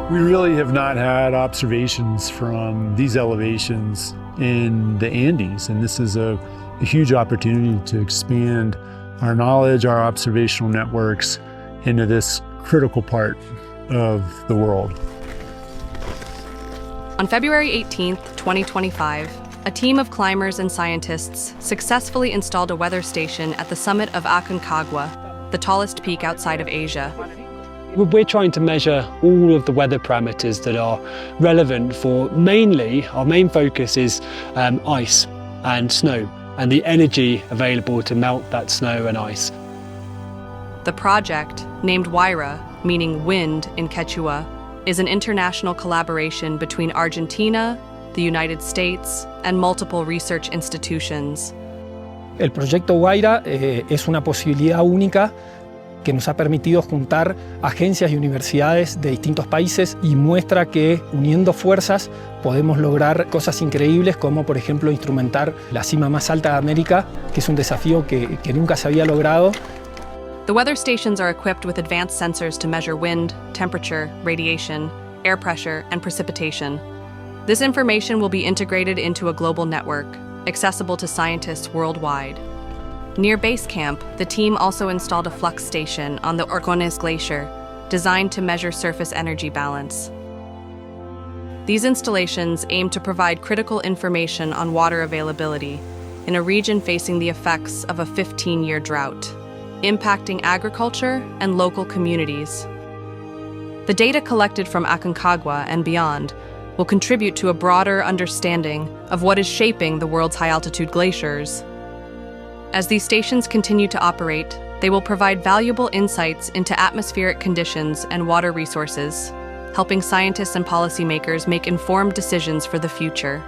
We really have not had observations from these elevations in the Andes, and this is a huge opportunity to expand our knowledge, our observational networks into this critical part of the world. On February 18th, 2025, a team of climbers and scientists successfully installed a weather station at the summit of Aconcagua, the tallest peak outside of Asia. We're trying to measure all of the weather parameters that are relevant for our main focus is ice and snow and the energy available to melt that snow and ice. The project, named Wayra, meaning wind in Quechua, is an international collaboration between Argentina, the United States, and multiple research institutions. El proyecto Wayra es una posibilidad única que nos ha permitido juntar agencias y universidades de distintos países y muestra que uniendo fuerzas podemos lograr cosas increíbles como por ejemplo instrumentar la cima más alta de América, que es un desafío que nunca se había logrado. The weather stations are equipped with advanced sensors to measure wind, temperature, radiation, air pressure, and precipitation. This information will be integrated into a global network, accessible to scientists worldwide. Near base camp, the team also installed a flux station on the Orcones Glacier, designed to measure surface energy balance. These installations aim to provide critical information on water availability in a region facing the effects of a 15-year drought, impacting agriculture and local communities. The data collected from Aconcagua and beyond will contribute to a broader understanding of what is shaping the world's high-altitude glaciers. As these stations continue to operate, they will provide valuable insights into atmospheric conditions and water resources, helping scientists and policymakers make informed decisions for the future.